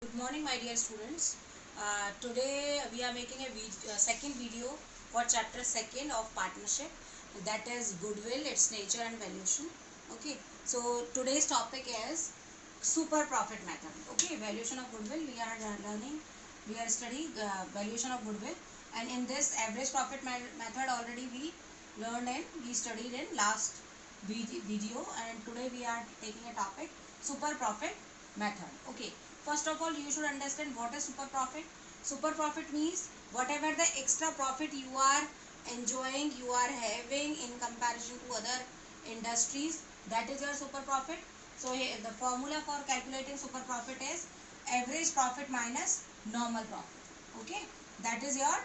Good morning, my dear students. Today we are making a second video for chapter second of partnership, that is goodwill, its nature and valuation. Okay, so today's topic is super profit method. Okay, valuation of goodwill. We are studying valuation of goodwill, and in this average profit method already we studied in last video, and today we are taking a topic super profit method. Okay, first of all you should understand what is super profit. Super profit means whatever the extra profit you are enjoying, you are having in comparison to other industries, that is your super profit. So here the formula for calculating super profit is average profit minus normal profit. Okay, that is your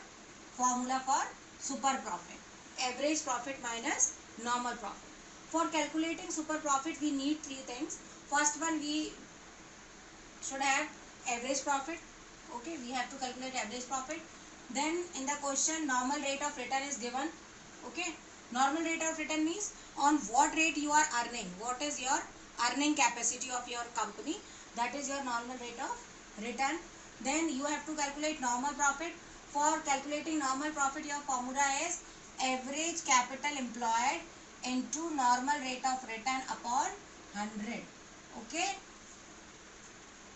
formula for super profit, average profit minus normal profit. For calculating super profit we need three things. First one, we should have average profit. Okay, we have to calculate average profit. Then in the question normal rate of return is given. Okay, normal rate of return means on what rate you are earning, what is your earning capacity of your company, that is your normal rate of return. Then you have to calculate normal profit. For calculating normal profit, your formula is average capital employed into normal rate of return upon 100. Okay,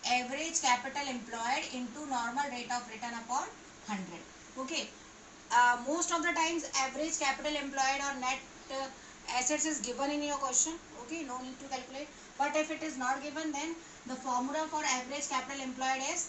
average capital employed into normal rate of return upon 100. Okay, most of the times average capital employed or net assets is given in your question. Okay, no need to calculate. But if it is not given, then the formula for average capital employed is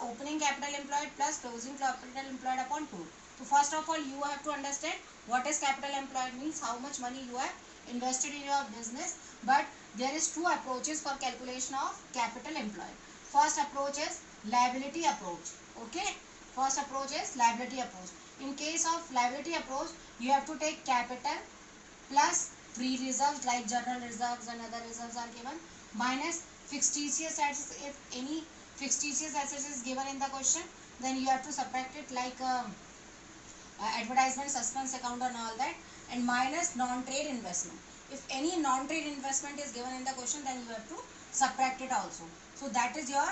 opening capital employed plus closing capital employed upon 2. So first of all you have to understand what is capital employed means, how much money you have invested in your business. But there is two approaches for calculation of capital employed. First approach is liability approach. Okay, first approach is liability approach. In case of liability approach, you have to take capital plus free reserves like general reserves and other reserves are given, minus fictitious assets. If any fictitious assets is given in the question, then you have to subtract it like advertisement, suspense account and all that, and minus non-trade investment. If any non-trade investment is given in the question, then you have to subtract it also. So that is your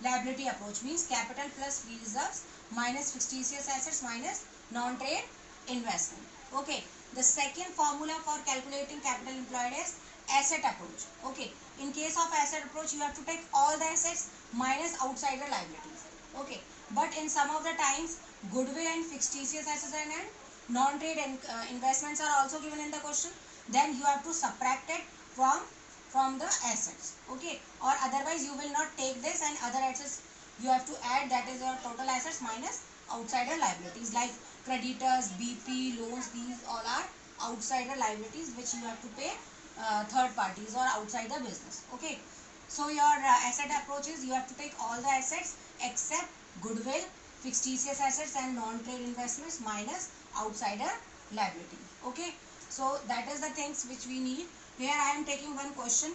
liability approach, means capital plus free reserves minus fictitious assets minus non-trade investment. Okay, the second formula for calculating capital employed is asset approach. Okay, in case of asset approach, you have to take all the assets minus outsider liabilities. Okay, but in some of the times goodwill and fictitious assets and non-trade investments are also given in the question, then you have to subtract it from the assets. Okay, or otherwise you will not take this and other assets you have to add, that is your total assets minus outsider liabilities like creditors, BP, loans. These all are outsider liabilities which you have to pay third parties or outside the business. Okay, so your asset approach is you have to take all the assets except goodwill, fictitious assets and non-trade investments minus outsider liability. Okay, so that is the things which we need. Here I am taking one question,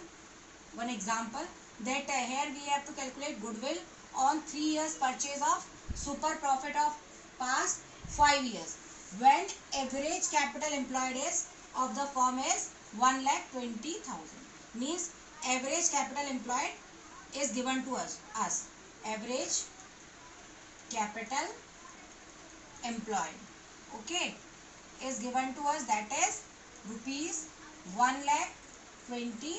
one example, that here we have to calculate goodwill on 3 years purchase of super profit of past 5 years when average capital employed is of the firm is 1,20,000. Means average capital employed is given to us average capital employed, okay, is given to us, that is rupees 1,20,000.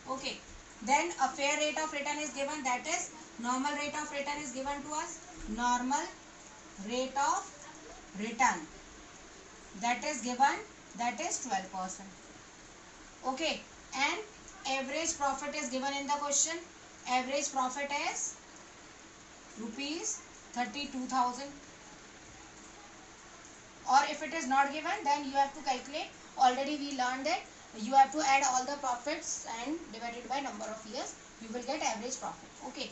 Okay, then a fair rate of return is given, that is normal rate of return is given to us, normal rate of return that is given, that is 12%. Okay, and average profit is given in the question, average profit is rupees 32,000. Or if it is not given, then you have to calculate, already we learned that you have to add all the profits and divide it by number of years, you will get average profit. Okay,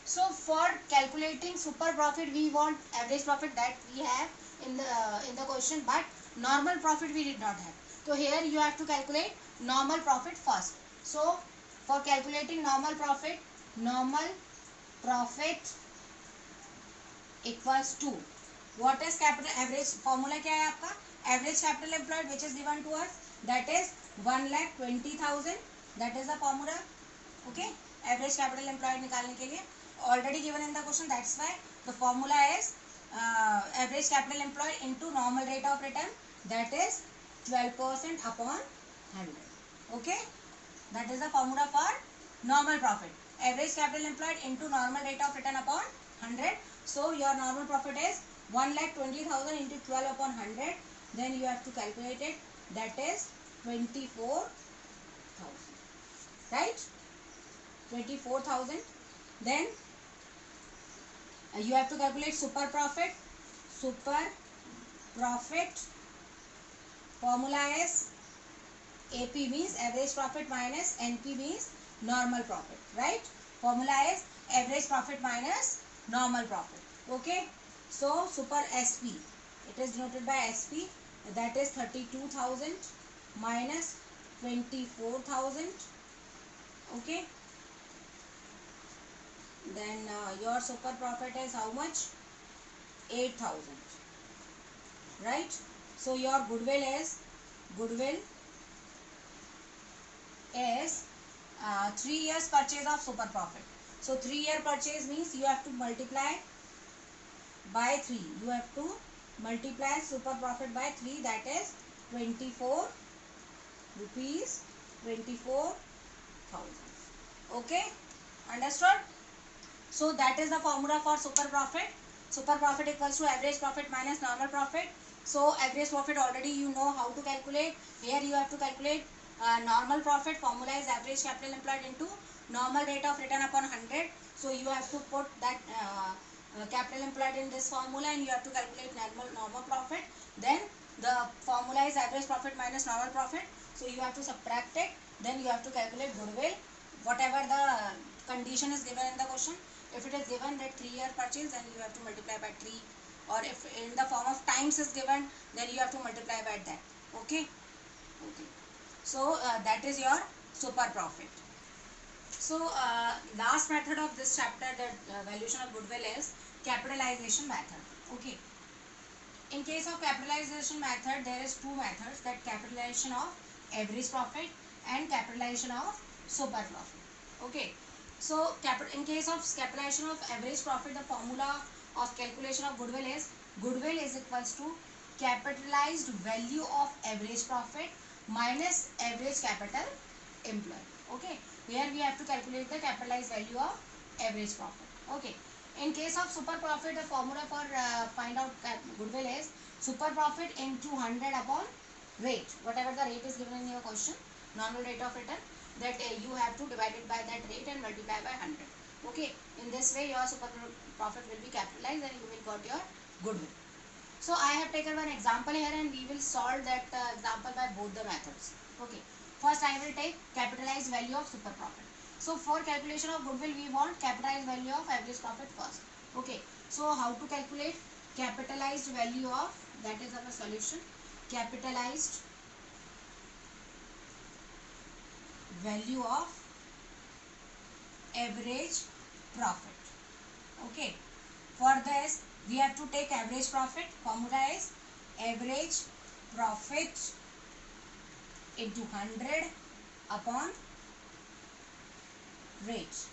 so for calculating super profit we want average profit, that we have in the question, but normal profit we did not have. So here you have to calculate normal profit first. So for calculating normal profit equals to, what is capital average, formula क्या है आपका, average capital employed which is given to us, that is 1,20,000, that is the formula. Okay, average capital employed निकालने के लिए, already given in the question, that's why the formula is average capital employed into normal rate of return, that is 12% upon 100. Okay, that is the formula for normal profit. Average capital employed into normal rate of return upon 100. So your normal profit is 1,20,000 into 12 upon 100. Then you have to calculate it. That is 24,000. Right? 24,000. Then you have to calculate super profit. Super profit formula is AP means average profit minus NP means normal profit, right? Formula is average profit minus normal profit. Okay, so super SP, it is denoted by SP, that is 32,000 minus 24,000. Okay, then your super profit is how much? 8,000, right? So your goodwill is 3 years purchase of super profit. So 3-year purchase means you have to multiply by 3. You have to multiply super profit by 3, that is 24 rupees, 24,000. Okay, understood? So that is the formula for super profit. Super profit equals to average profit minus normal profit. So average profit already you know how to calculate. Here you have to calculate normal profit. Formula is average capital employed into normal rate of return upon 100. So you have to put that capital employed in this formula and you have to calculate normal profit. Then the formula is average profit minus normal profit. So you have to subtract it. Then you have to calculate goodwill. Whatever the condition is given in the question. If it is given that 3-year purchase, then you have to multiply by 3. Or if in the form of times is given, then you have to multiply by that. Okay. Okay. So that is your super profit. So last method of this chapter, the valuation of goodwill, is capitalization method. Okay. In case of capitalization method, there is two methods, that capitalization of average profit and capitalization of super profit. Okay. So in case of capitalization of average profit, the formula of calculation of goodwill is equals to capitalized value of average profit minus average capital employed. Okay, here we have to calculate the capitalized value of average profit. Okay, in case of super profit, the formula for find out goodwill is super profit into 100 upon rate, whatever the rate is given in your question, normal rate of return, that you have to divide it by that rate and multiply by 100. Okay, in this way your super profit will be capitalized and you will got your goodwill. So I have taken one example here and we will solve that example by both the methods. Okay, first I will take capitalized value of super profit. So for calculation of goodwill, we want capitalized value of average profit first. Okay, so how to calculate capitalized value of, that is our solution, capitalized value of average profit. Okay, for this we have to take average profit. Formula is average profit into 100 upon rate.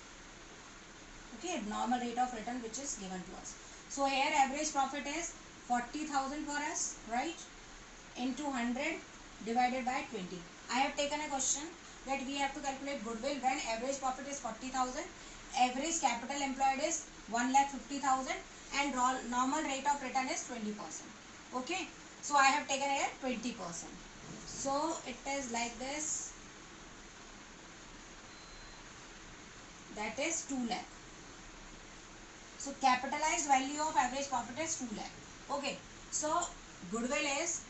Okay, normal rate of return which is given to us. So here average profit is 40,000 for us, right? Into 100 divided by 20. I have taken a question that we have to calculate goodwill when average profit is 40,000, average capital employed is 1,50,000 and normal rate of return is 20%. Okay, so I have taken here 20%. So it is like this, that is 2 lakh. So capitalized value of average profit is 2 lakh. Okay, so goodwill is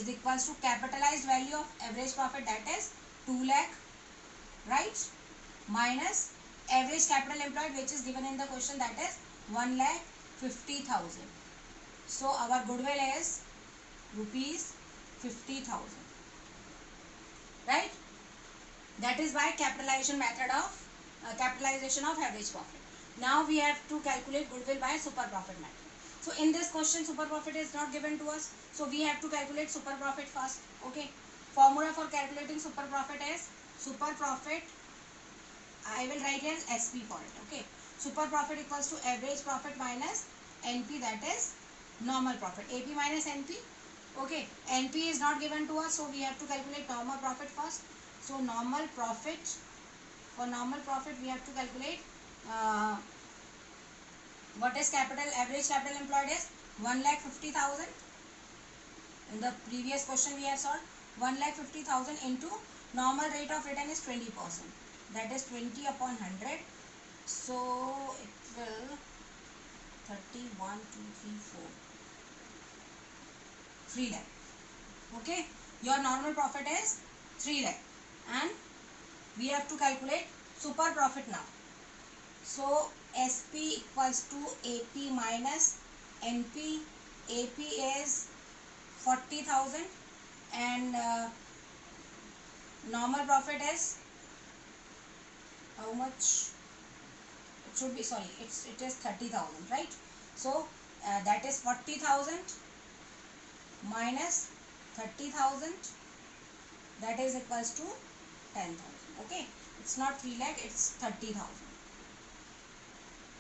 equals to capitalized value of average profit, that is 2 lakh, right, minus average capital employed which is given in the question, that is 1,50,000. So our goodwill is rupees 50,000, right? That is by capitalization method of capitalization of average profit. Now we have to calculate goodwill by super profit method. So in this question super profit is not given to us, so we have to calculate super profit first. Okay, formula for calculating super profit is super profit, I will write here SP for it. Okay, super profit equals to average profit minus NP, that is normal profit. AP minus NP. Okay, NP is not given to us, so we have to calculate normal profit first. So normal profit, for normal profit we have to calculate what is capital, average capital employed is 1,50,000. In the previous question we have solved 1,50,000 into normal rate of return is 20%. That is 20 upon 100. So it will 31, 2, 3, 4. 3 lakh. Okay, your normal profit is 3 lakh and we have to calculate super profit now. So SP equals to AP minus NP. AP is 40,000 and normal profit is how much? It should be, sorry, it is 30,000, right? So that is 40,000 minus 30,000, that is equals to 10,000. Okay, it's not 3 lakh, it's 30,000,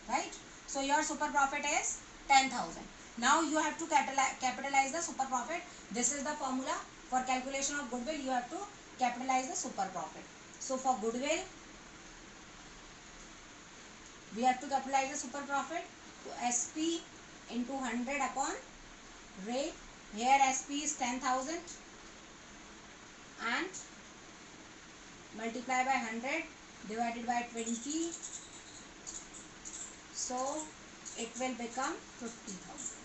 right? So your super profit is 10,000. Now you have to capitalize the super profit. This is the formula for calculation of goodwill. You have to capitalize the super profit. So for goodwill, we have to capitalize the super profit to SP into 100 upon rate. Here SP is 10,000 and multiply by 100 divided by 20. So it will become 50,000.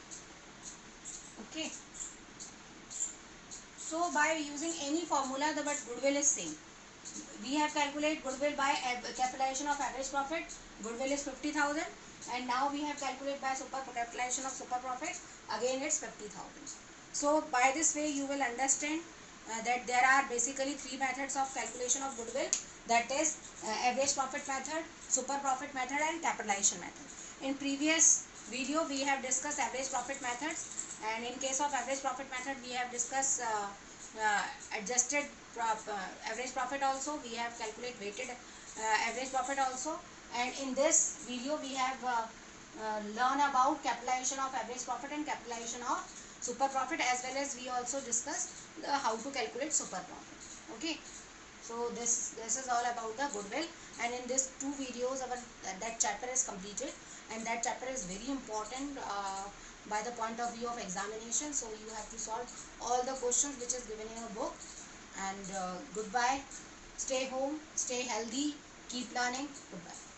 Okay. So by using any formula, the but goodwill is same. We have calculated goodwill by capitalization of average profit. Goodwill is 50,000 and now we have calculated by capitalization of super profit. Again it's 50,000. So by this way you will understand that there are basically three methods of calculation of goodwill, that is average profit method, super profit method and capitalization method. In previous video we have discussed average profit methods, and in case of average profit method we have discussed adjusted average profit also, we have calculated weighted average profit also, and in this video we have learn about capitalization of average profit and capitalization of super profit, as well as we also discussed how to calculate super profit. Okay, so this is all about the goodwill, and in this two videos our that chapter is completed, and that chapter is very important by the point of view of examination. So you have to solve all the questions which is given in your book. And goodbye, stay home, stay healthy, keep learning. Goodbye.